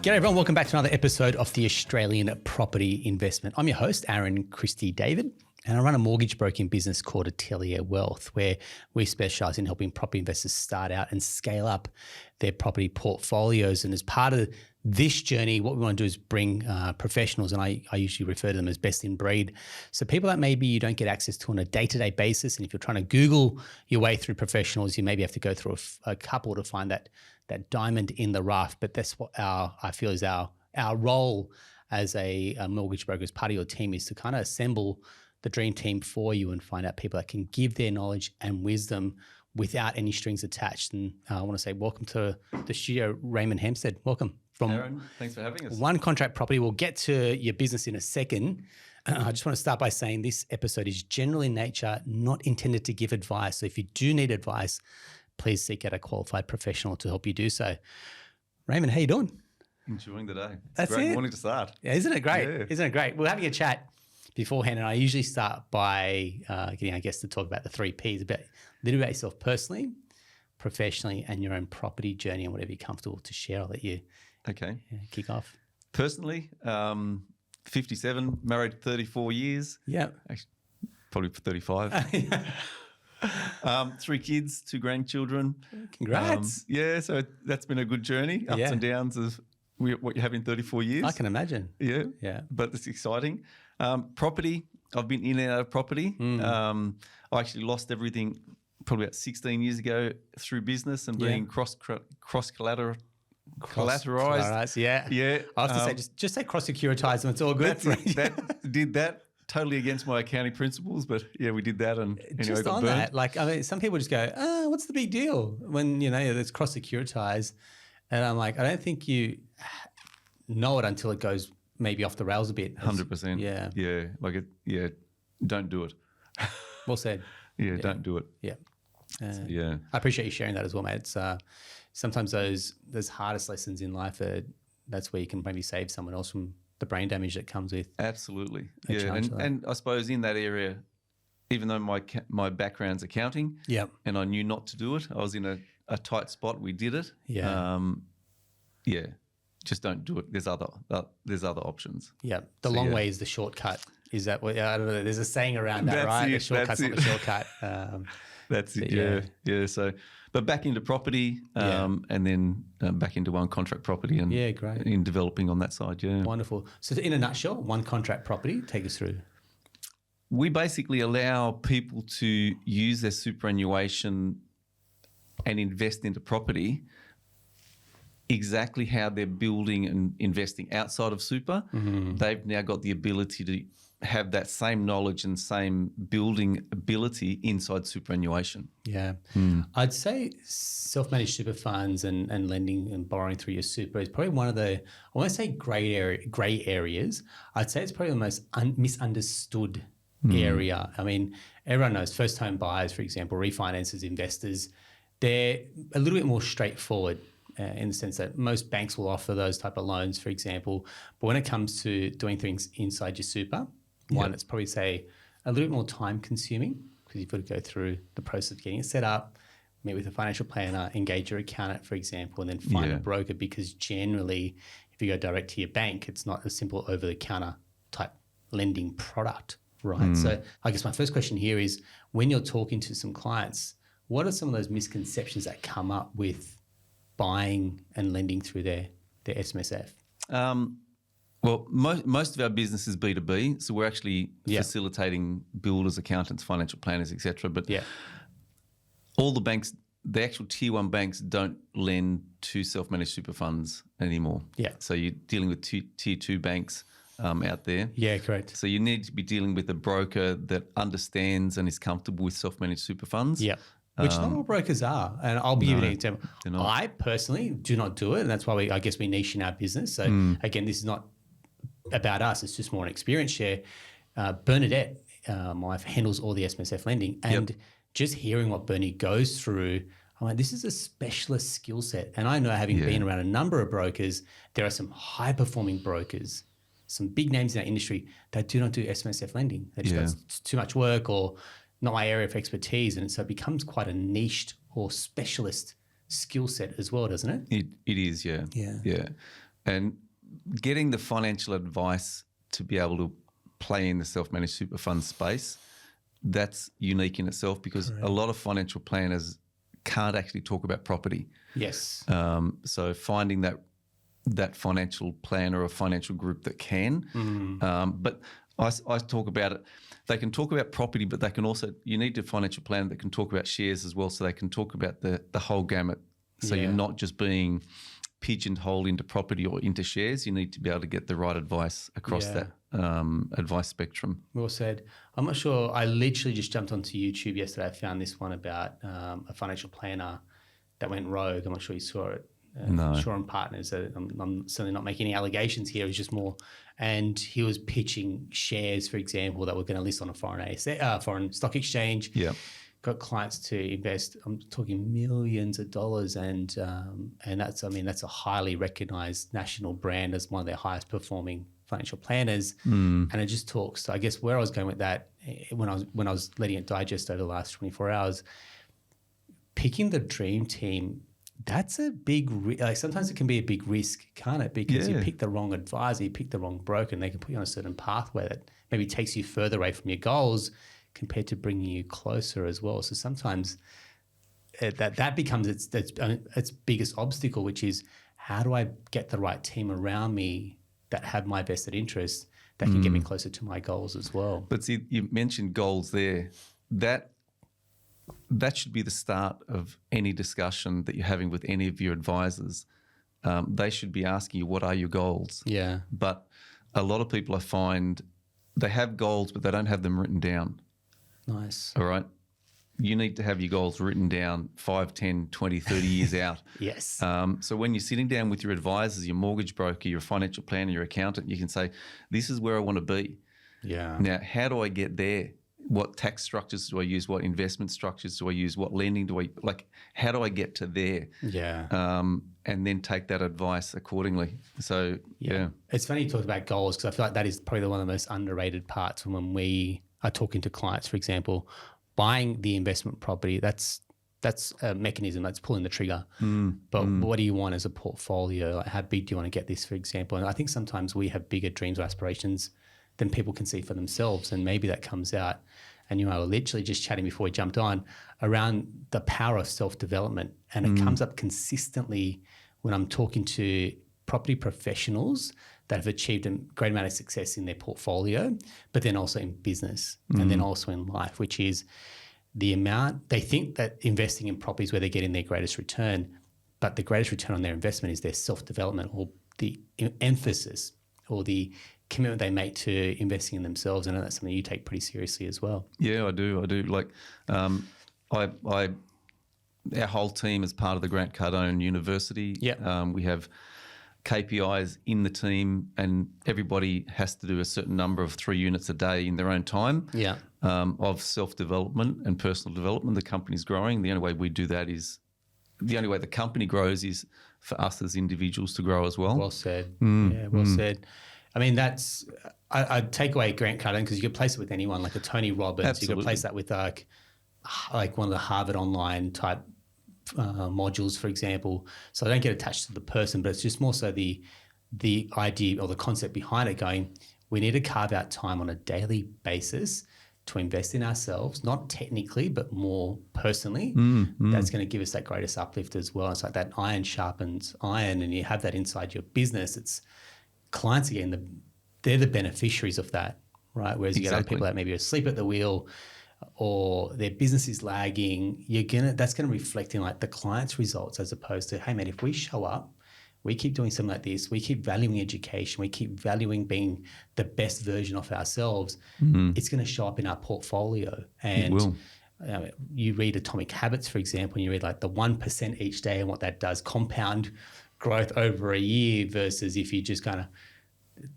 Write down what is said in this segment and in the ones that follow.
G'day everyone, welcome back to another episode of the Australian Property Investment. I'm your host, Aaron Christie David, and I run a mortgage broking business called Atelier Wealth, where we specialise in helping property investors start out and scale up their property portfolios. And as part of this journey, what we want to do is bring professionals, and I usually refer to them as best in breed. So people that maybe you don't get access to on a day-to-day basis, and if you're trying to Google your way through professionals, you maybe have to go through a couple to find that diamond in the rough. But that's what I feel is our role as a mortgage broker, as part of your team, is to kind of assemble the dream team for you and find out people that can give their knowledge and wisdom without any strings attached. And I want to say welcome to the studio, Raymond Hempstead. Welcome. From Aaron, thanks for having us. One Contract Property. We'll get to your business in a second. I just want to start by saying this episode is general in nature, not intended to give advice. So if you do need advice, please seek out a qualified professional to help you do so. Raymond, how you doing? Enjoying the day. That's great it. Morning to start. Yeah, isn't it great? Yeah. Isn't it great? We're having a chat beforehand, and I usually start by getting our guests to talk about the 3 Ps, a little about yourself personally, professionally, and your own property journey, and whatever you're comfortable to share. I'll let you kick off. Personally, 57, married 34 years. Yeah. Actually, probably 35. 3 kids, 2 grandchildren. Congrats. So that's been a good journey, ups and downs of what you have in 34 years. I can imagine. Yeah. But it's exciting. Property, I've been in and out of property. I actually lost everything probably about 16 years ago through business and being cross-collateralized. Yeah. I have to say, just say cross-securitized and it's all good. Did that. Totally against my accounting principles, but yeah, we did that, and just got on burned. that, like, I mean, some people just go, what's the big deal when it's cross-securitized, and I'm like, I don't think you know it until it goes maybe off the rails a bit. 100%. Yeah. Like it. Yeah, don't do it. Well said. Yeah, don't do it. Yeah. I appreciate you sharing that as well, mate. It's sometimes those hardest lessons in life, that's where you can maybe save someone else from the brain damage that comes with. Absolutely. Yeah. And I suppose in that area, even though my background's accounting, and I knew not to do it, I was in a tight spot. We did it. Just don't do it. There's other options. Yeah. The long way is the shortcut. Is that what? I don't know. There's a saying around that, right? The shortcut's not the shortcut. That's it. Yeah. So, but back into property, and then back into One Contract Property, and great. In developing on that side. Yeah, wonderful. So, in a nutshell, One Contract Property, take us through. We basically allow people to use their superannuation and invest into property exactly how they're building and investing outside of super. Mm-hmm. They've now got the ability to have that same knowledge and same building ability inside superannuation. Yeah. I'd say self-managed super funds and lending and borrowing through your super is probably one of the, I won't say grey areas. I'd say it's probably the most misunderstood area. I mean, everyone knows first-home buyers, for example, refinances, investors, they're a little bit more straightforward in the sense that most banks will offer those type of loans, for example. But when it comes to doing things inside your super, one, it's probably, say, a little bit more time consuming because you've got to go through the process of getting it set up, meet with a financial planner, engage your accountant, for example, and then find a broker, because generally if you go direct to your bank, it's not a simple over-the-counter type lending product, right? So I guess my first question here is, when you're talking to some clients, what are some of those misconceptions that come up with buying and lending through their SMSF? Well, most of our business is B2B, so we're actually facilitating builders, accountants, financial planners, etc. But all the banks, the actual tier 1 banks, don't lend to self-managed super funds anymore. Yeah. So you're dealing with tier 2 banks out there. Yeah, correct. So you need to be dealing with a broker that understands and is comfortable with self-managed super funds. Yeah. Which not all brokers are. And I'll be giving an example. I personally do not do it, and that's why I guess we niche in our business. So again, this is not about us, it's just more an experience share. Bernadette, my wife, handles all the SMSF lending, and just hearing what Bernie goes through, I'm like, this is a specialist skill set. And I know, having been around a number of brokers, there are some high-performing brokers, some big names in our industry that do not do SMSF lending. They just got too much work or not my area of expertise, and so it becomes quite a niched or specialist skill set as well, doesn't it? It is, yeah. And getting the financial advice to be able to play in the self-managed super fund space, that's unique in itself, because a lot of financial planners can't actually talk about property. Yes. So finding that financial planner or financial group that can. But I talk about it. They can talk about property, but they can also, you need a financial planner that can talk about shares as well, so they can talk about the whole gamut. So you're not just being pigeonholed into property or into shares. You need to be able to get the right advice across that advice spectrum. Well said. I'm not sure. I literally just jumped onto YouTube yesterday. I found this one about a financial planner that went rogue. I'm not sure you saw it. No. Shaw and Partners. I'm certainly not making any allegations here. It's just more. And he was pitching shares, for example, that were going to list on a foreign stock exchange. Yeah. Got clients to invest. I'm talking millions of dollars, and that's a highly recognized national brand as one of their highest performing financial planners. And it just talks. So I guess where I was going with that, when I was letting it digest over the last 24 hours, picking the dream team, that's a big sometimes it can be a big risk, can't it? Because you pick the wrong advisor, you pick the wrong broker, and they can put you on a certain pathway that maybe takes you further away from your goals compared to bringing you closer as well. So sometimes that becomes its biggest obstacle, which is, how do I get the right team around me that have my vested interests that can get me closer to my goals as well? But see, you mentioned goals there. That should be the start of any discussion that you're having with any of your advisors. They should be asking you, what are your goals? Yeah. But a lot of people, I find, they have goals, but they don't have them written down. Nice. All right. You need to have your goals written down 5, 10, 20, 30 years out. Yes. So when you're sitting down with your advisors, your mortgage broker, your financial planner, your accountant, you can say, this is where I want to be. Yeah. Now, how do I get there? What tax structures do I use? What investment structures do I use? What lending do I, how do I get to there? Yeah. And then take that advice accordingly. So, yeah. It's funny you talk about goals, because I feel like that is probably one of the most underrated parts when we are talking to clients. For example, buying the investment property, that's a mechanism, that's pulling the trigger. But what do you want as a portfolio? Like, how big do you want to get this, for example? And I think sometimes we have bigger dreams or aspirations than people can see for themselves, and maybe that comes out. And I were literally just chatting before we jumped on around the power of self-development, and it comes up consistently when I'm talking to property professionals that have achieved a great amount of success in their portfolio, but then also in business and then also in life, which is the amount they think that investing in property is where they're getting their greatest return, but the greatest return on their investment is their self-development, or the emphasis or the commitment they make to investing in themselves. And that's something you take pretty seriously as well. Yeah, I do. Like, our whole team is part of the Grant Cardone University. Yeah. We have KPIs in the team, and everybody has to do a certain number of 3 units a day in their own time. Yeah. Of self-development and personal development. The company's growing. The only way we do that is, the only way the company grows is for us as individuals to grow as well. Well said. Yeah, well said. I mean, that's, I'd take away Grant Cardone, because you could place it with anyone, like a Tony Robbins. Absolutely. You could place that with like one of the Harvard online type modules, for example. So I don't get attached to the person, but it's just more so the idea or the concept behind it, going, we need to carve out time on a daily basis to invest in ourselves, not technically, but more personally. That's going to give us that greatest uplift as well. It's like that iron sharpens iron, and you have that inside your business. It's clients, again, they're the beneficiaries of that, right? Whereas you get other people that maybe are asleep at the wheel, or their business is lagging, that's gonna reflect in like the client's results, as opposed to, hey man, if we show up, we keep doing something like this, we keep valuing education, we keep valuing being the best version of ourselves, it's gonna show up in our portfolio. And it will. You read Atomic Habits, for example, and you read like the 1% each day and what that does, compound growth over a year, versus if you just kind of,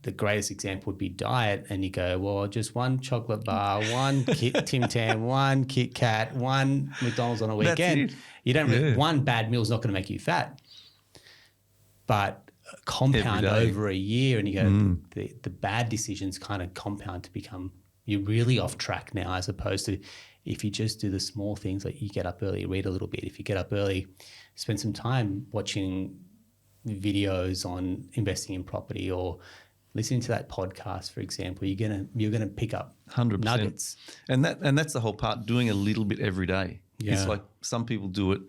the greatest example would be diet, and you go, well, just one chocolate bar, one Tim Tam, one Kit Kat, one McDonald's on a weekend. You don't one bad meal is not going to make you fat, but compound over a year, and you go, the bad decisions kind of compound to become, you're really off track now, as opposed to if you just do the small things, like you get up early, read a little bit. If you get up early, spend some time watching videos on investing in property or listening to that podcast, for example, you're gonna pick up 100% nuggets. And that's the whole part. Doing a little bit every day. Yeah. It's like some people do it,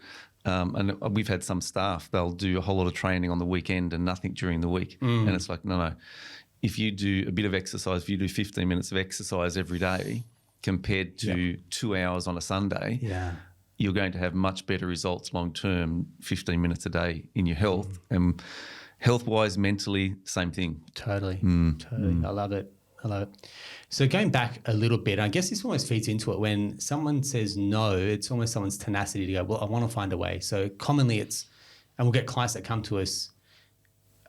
and we've had some staff. They'll do a whole lot of training on the weekend and nothing during the week. And it's like no. If you do a bit of exercise, if you do 15 minutes of exercise every day compared to 2 hours on a Sunday, you're going to have much better results long term. 15 minutes a day in your health and. Health-wise, mentally, same thing. Totally. I love it. So going back a little bit, I guess this almost feeds into it. When someone says no, it's almost someone's tenacity to go, well, I want to find a way. So commonly and we'll get clients that come to us,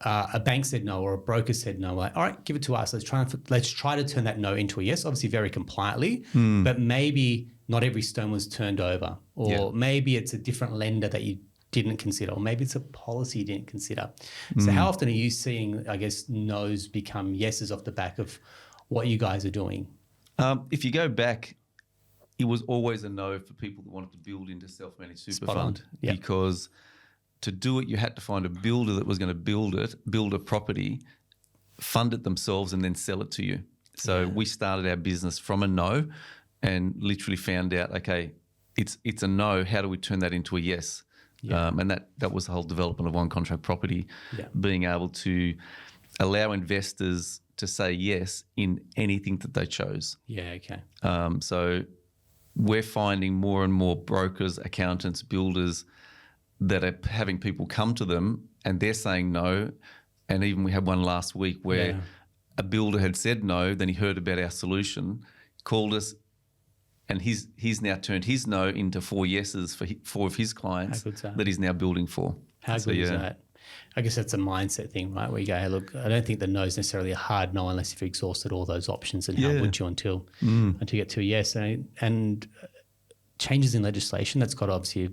a bank said no or a broker said no. We're like, all right, give it to us. Let's try to turn that no into a yes, obviously very compliantly, but maybe not every stone was turned over, or maybe it's a different lender that you didn't consider, or maybe it's a policy you didn't consider. So how often are you seeing, I guess, no's become yeses off the back of what you guys are doing? If you go back, it was always a no for people that wanted to build into self-managed super fund, because to do it, you had to find a builder that was going to build a property, fund it themselves, and then sell it to you. So we started our business from a no and literally found out, okay, it's a no. How do we turn that into a yes? And that was the whole development of One Contract Property, being able to allow investors to say yes in anything that they chose. Yeah, okay. So we're finding more and more brokers, accountants, builders that are having people come to them and they're saying no. And even we had one last week where a builder had said no, then he heard about our solution, called us, and he's now turned his no into 4 yeses for 4 of his clients that he's now building for. How good is that? I guess that's a mindset thing, right? Where you go, hey, look, I don't think the no is necessarily a hard no unless you've exhausted all those options, and how would you until you get to a yes? And changes in legislation, that's got to obviously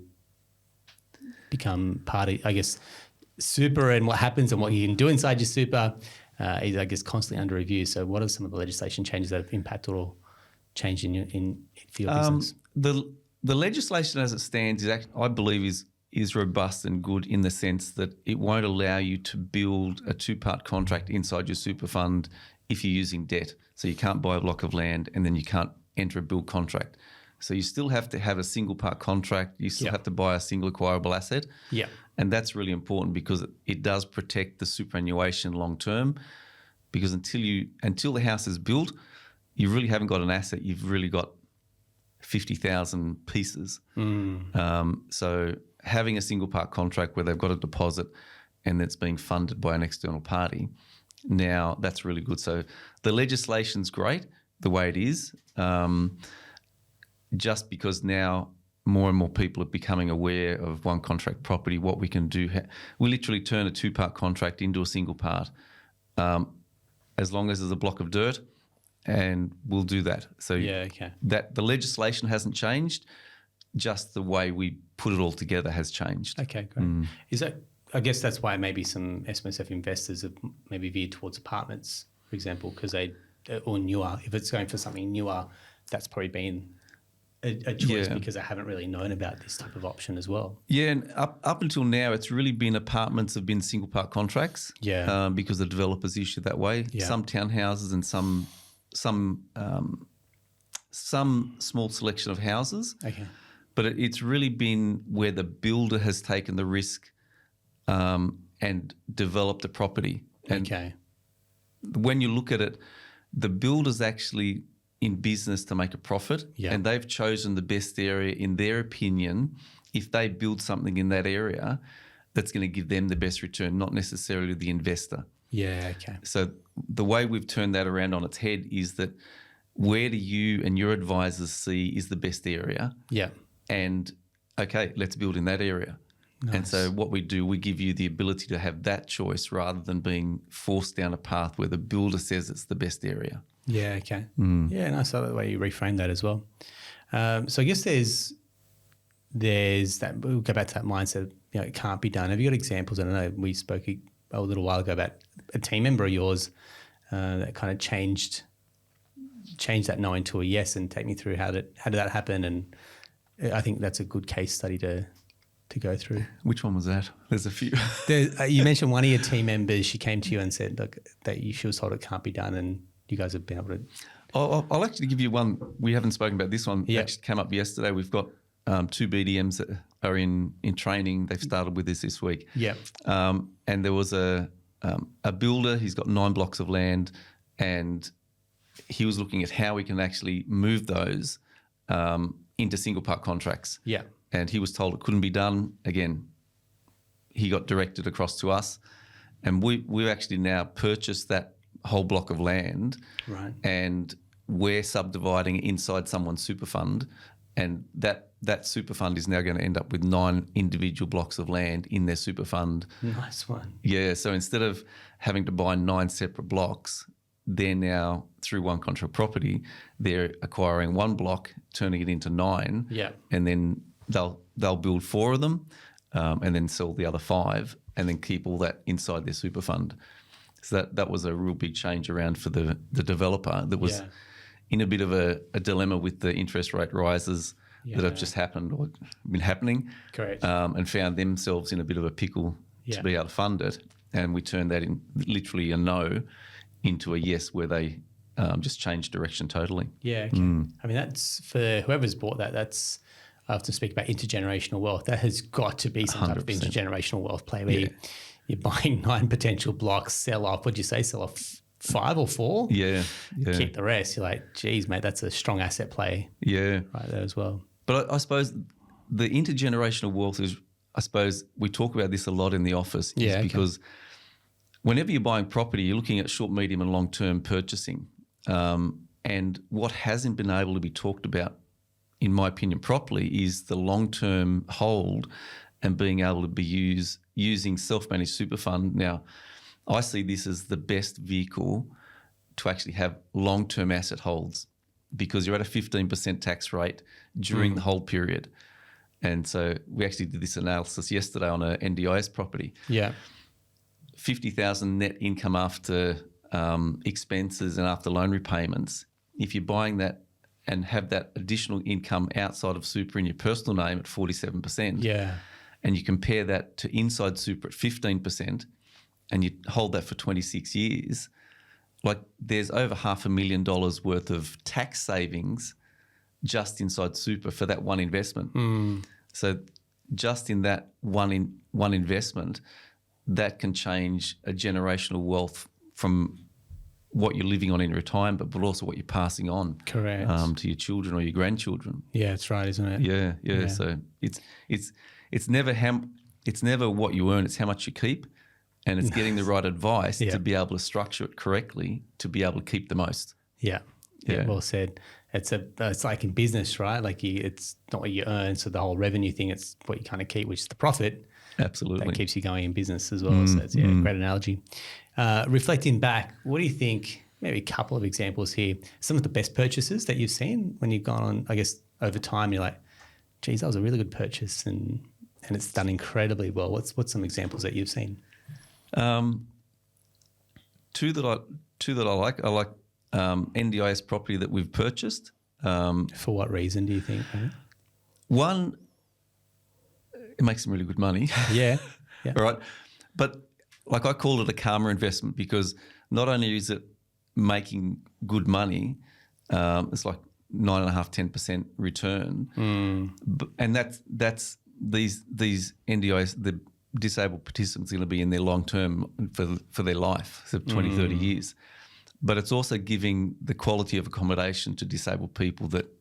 become part of, I guess, super, and what happens and what you can do inside your super is, I guess, constantly under review. So what are some of the legislation changes that have impacted or changed for your business? The legislation as it stands I believe is robust and good in the sense that it won't allow you to build a 2-part contract inside your super fund if you're using debt. So you can't buy a block of land and then you can't enter a build contract. So you still have to have a single part contract. You still have to buy a single acquirable asset. Yeah. And that's really important because it does protect the superannuation long term, because until the house is built, you really haven't got an asset. You've really got 50,000 pieces. So having a single part contract where they've got a deposit and it's being funded by an external party, now that's really good. So the legislation's great the way it is, just because now more and more people are becoming aware of One Contract Property, what we can do. We literally turn a 2-part contract into a single part, as long as there's a block of dirt, and we'll do that. So that the legislation hasn't changed, just the way we put it all together has changed. Okay, great. Is that? I guess that's why maybe some SMSF investors have maybe veered towards apartments, for example, because or newer. If it's going for something newer, that's probably been a choice because I haven't really known about this type of option as well. Yeah, and up until now, it's really been apartments have been single part contracts. Yeah, because the developers issue that way. Yeah. Some townhouses and some small selection of houses. Okay, but it's really been where the builder has taken the risk and developed the property. And when you look at it, the builder's actually in business to make a profit, and they've chosen the best area in their opinion. If they build something in that area, that's going to give them the best return, not necessarily the investor. Yeah, okay. So the way we've turned that around on its head is that where do you and your advisors see is the best area? Yeah. And, okay, let's build in that area. Nice. And so what we do, we give you the ability to have that choice rather than being forced down a path where the builder says it's the best area. Yeah, okay. Yeah, nice. I like the way you reframe that as well. So I guess there's that, we'll go back to that mindset, it can't be done. Have you got examples? I don't know, we spoke a little while ago about a team member of yours that kind of changed that no into a yes, and take me through how did that happen? And I think that's a good case study to to go through. Which one was that? There's a few. You mentioned one of your team members. She came to you and said, "Look, that she was told it can't be done," and you guys have been able to. I'll actually give you one. We haven't spoken about this one. Yep. It actually came up yesterday. We've got 2 BDMs that are in training. They've started with this week. Yeah. And there was a builder. He's got 9 blocks of land, and he was looking at how we can actually move those into single part contracts. Yeah. And he was told it couldn't be done. Again, he got directed across to us, and we've actually now purchased that whole block of land, right? And we're subdividing it inside someone's super fund, and that super fund is now going to end up with 9 individual blocks of land in their super fund. Nice one. Yeah. So instead of having to buy 9 separate blocks, they're now, through one contract property, they're acquiring 1 block, turning it into 9. Yeah. And then they'll build 4 of them, and then sell the other 5, and then keep all that inside their super fund. So that was a real big change around for the developer that was in a bit of a dilemma with the interest rate rises that have just happened or been happening. Correct. And found themselves in a bit of a pickle to be able to fund it. And we turned that in literally a no into a yes, where they just changed direction totally. Yeah. Okay. I mean, that's for whoever's bought that. That's, I often speak about intergenerational wealth. That has got to be some type of 100%. intergenerational wealth play where you're buying 9 potential blocks, sell off. What'd you say? Sell off 5 or 4? Yeah. Keep the rest. You're like, geez, mate, that's a strong asset play. Yeah. Right there as well. But I suppose the intergenerational wealth is, I suppose we talk about this a lot in the office, because whenever you're buying property, you're looking at short, medium and long-term purchasing. And what hasn't been able to be talked about, in my opinion, properly is the long-term hold and being able to be using self-managed super fund. Now, I see this as the best vehicle to actually have long-term asset holds, because you're at a 15% tax rate during the hold period. And so we actually did this analysis yesterday on a NDIS property. Yeah. 50,000 net income after expenses and after loan repayments. If you're buying that and have that additional income outside of super in your personal name at 47%, and you compare that to inside super at 15%, and you hold that for 26 years, like there's over $500,000 worth of tax savings just inside super for that one investment. So just in that one investment, that can change a generational wealth from what you're living on in retirement, but also what you're passing on to your children or your grandchildren. Yeah, that's right, isn't it? Yeah. So it's never what you earn; it's how much you keep, and it's getting the right advice to be able to structure it correctly to be able to keep the most. Yeah. Well said. It's like in business, right? Like it's not what you earn, so the whole revenue thing, it's what you kind of keep, which is the profit. Absolutely. That keeps you going in business as well. So it's great analogy. Reflecting back, what do you think, maybe a couple of examples here, some of the best purchases that you've seen when you've gone on, I guess, over time, you're like, geez, that was a really good purchase and it's done incredibly well. What's some examples that you've seen? Two that I like. I like NDIS property that we've purchased. For what reason do you think? Right? One, it makes some really good money. Yeah. All right. But like I call it a karma investment, because not only is it making good money, it's like 9.5%, 10% return. And that's these NDIS, the disabled participants are going to be in their long term for their life, so 20, 30 years. But it's also giving the quality of accommodation to disabled people that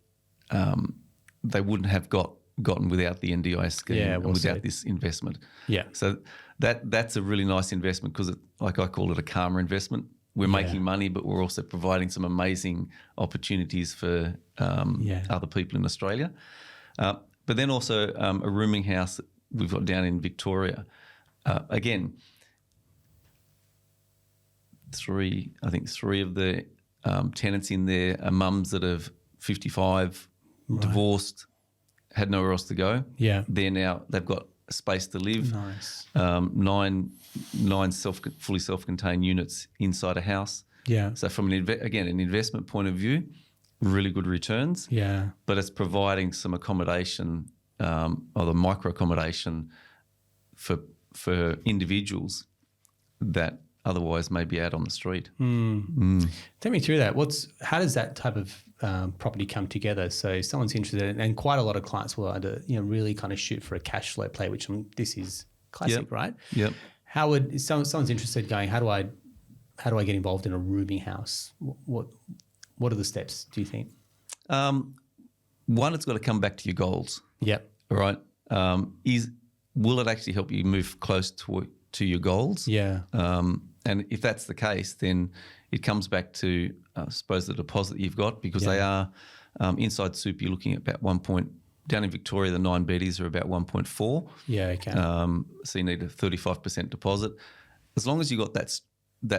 they wouldn't have gotten without the NDIS scheme and without this investment. Yeah. So that's a really nice investment, because like I call it a karma investment. We're making money, but we're also providing some amazing opportunities for other people in Australia. But then also a rooming house that we've got down in Victoria. Again, three of the tenants in there are mums that have 55, divorced, had nowhere else to go. Yeah. They've got a space to live. Nice. Nine fully self-contained units inside a house. Yeah. So from an investment point of view, really good returns. Yeah. But it's providing some accommodation or the micro accommodation for individuals that otherwise may be out on the street. Take me through that. How does that type of property come together? So someone's interested, and quite a lot of clients will either really kind of shoot for a cash flow play, which this is classic, right? Yep. How would someone's interested going? How do I get involved in a rooming house? What are the steps, do you think? One, it's got to come back to your goals. Yep. All right. Will it actually help you move close to your goals? Yeah. And if that's the case, then it comes back to, I suppose, the deposit you've got, because they are inside super. You're looking at about down in Victoria, the 9-beddies are about 1.4. Yeah. Okay. So you need a 35% deposit. As long as you got that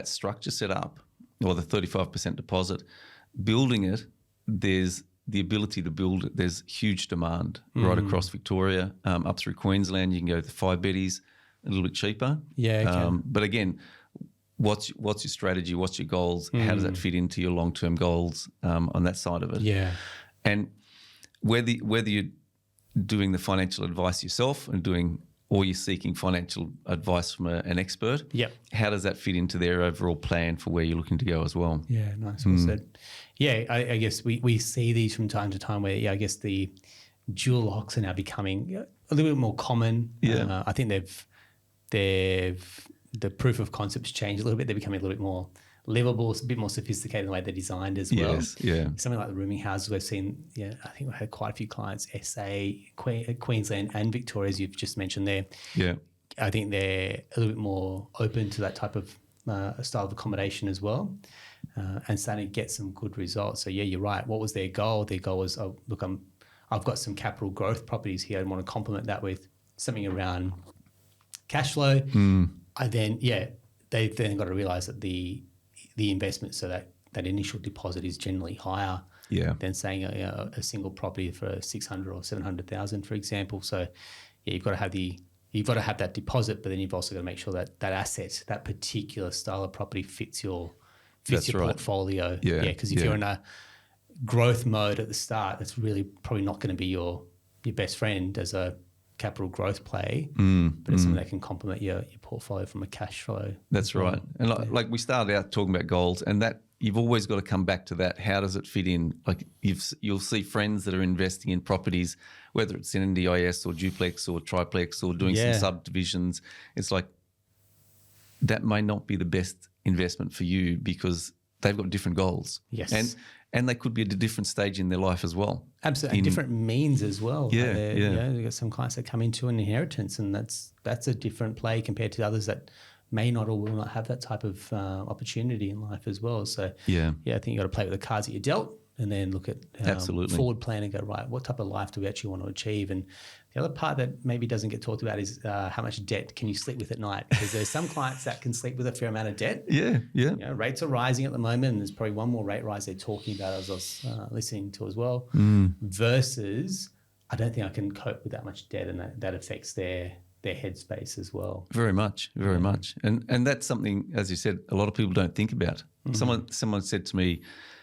structure set up, or the 35% deposit, building it, there's the ability to build it. There's huge demand right across Victoria, up through Queensland. You can go to the 5-beddies, a little bit cheaper. Yeah. Okay. But again, what's your strategy? What's your goals? How does that fit into your long-term goals on that side of it? Yeah. And whether you're doing the financial advice yourself or you're seeking financial advice from an expert, how does that fit into their overall plan for where you're looking to go as well? Yeah, nice. Well said. Yeah, I guess we see these from time to time where, I guess the dual locks are now becoming a little bit more common. Yeah. I think the proof of concept's changed a little bit. They're becoming a little bit more livable, it's a bit more sophisticated in the way they're designed as well. Yes, yeah. Something like the rooming houses we've seen, I think we've had quite a few clients, SA, Queensland and Victoria, as you've just mentioned there. Yeah. I think they're a little bit more open to that type of style of accommodation as well, and starting to get some good results. So, yeah, you're right. What was their goal? Their goal was, I've got some capital growth properties here. I want to complement that with something around cash flow. They've then got to realise that the investment, so that initial deposit is generally higher than saying a single property for 600 or 700,000, for example. So, you've got to have that deposit, but then you've also got to make sure that asset, that particular style of property fits your portfolio. Yeah, because if you're in a growth mode at the start, that's really probably not going to be your best friend as a capital growth play, but it's something that can complement your portfolio from a cash flow. That's right. And like we started out talking about goals, and that you've always got to come back to that. How does it fit in? Like you'll see friends that are investing in properties, whether it's in NDIS or duplex or triplex or doing some subdivisions. It's like that may not be the best investment for you because they've got different goals. Yes. And they could be at a different stage in their life as well. Absolutely, and different means as well. Yeah. We've got some clients that come into an inheritance, and that's a different play compared to others that may not or will not have that type of opportunity in life as well. So, I think you've got to play with the cards that you're dealt, and then look at forward plan and go, right, what type of life do we actually want to achieve? And the other part that maybe doesn't get talked about is how much debt can you sleep with at night? Because there's some clients that can sleep with a fair amount of debt. Yeah. Rates are rising at the moment, and there's probably one more rate rise they're talking about as I was listening to as well, versus I don't think I can cope with that much debt, and that affects their headspace as well. Very much. And that's something, as you said, a lot of people don't think about. Someone said to me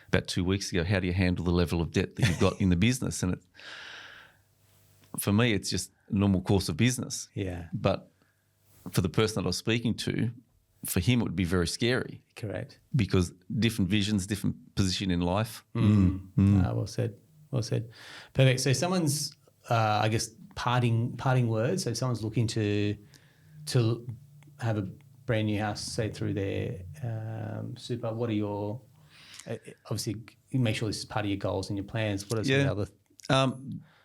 about 2 weeks ago, how do you handle the level of debt that you've got in the business? And for me, it's just a normal course of business. Yeah. But for the person that I was speaking to, for him, it would be very scary. Correct. Because different visions, different position in life. Well said. Perfect. So someone's, I guess, parting words. So if someone's looking to have a brand new house, say through their super, what are your, obviously you make sure this is part of your goals and your plans. What are some other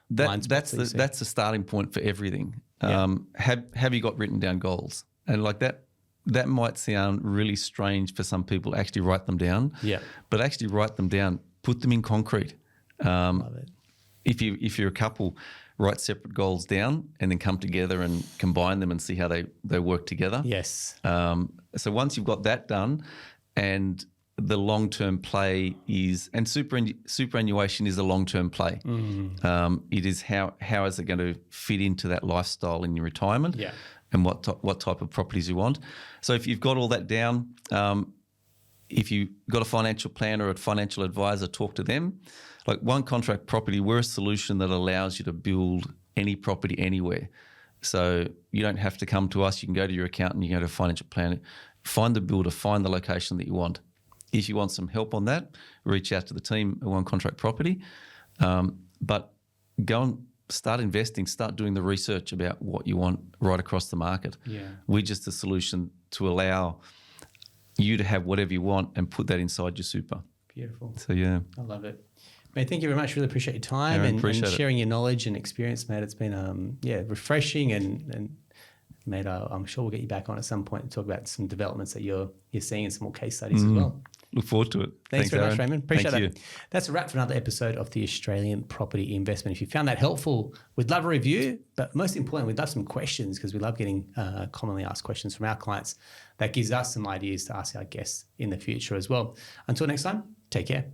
that's the starting point for everything. Have you got written down goals? And like that might sound really strange for some people. Actually write them down. Yeah. But actually write them down. Put them in concrete. Love it. If you're a couple, write separate goals down and then come together and combine them and see how they work together. Yes. So once you've got that done, and the long-term play is, and superannuation is a long-term play. It is how is it going to fit into that lifestyle in your retirement, and what type of properties you want. So if you've got all that down, if you've got a financial planner or a financial advisor, talk to them. Like One Contract Property, we're a solution that allows you to build any property anywhere. So you don't have to come to us. You can go to your accountant, you can go to a financial planner, find the builder, find the location that you want. If you want some help on that, reach out to the team at One Contract Property. But go and start investing, start doing the research about what you want right across the market. Yeah. We're just a solution to allow you to have whatever you want and put that inside your super. Beautiful. So, yeah. I love it. Mate, thank you very much. Really appreciate your time Aaron, and sharing your knowledge and experience, mate. It's been refreshing and mate, I'm sure we'll get you back on at some point and talk about some developments that you're seeing and some more case studies as well. Look forward to it. Thanks very much, Raymond. Appreciate Thank that. That's a wrap for another episode of the Australian Property Investment. If you found that helpful, we'd love a review, but most importantly, we'd love some questions because we love getting commonly asked questions from our clients. That gives us some ideas to ask our guests in the future as well. Until next time, take care.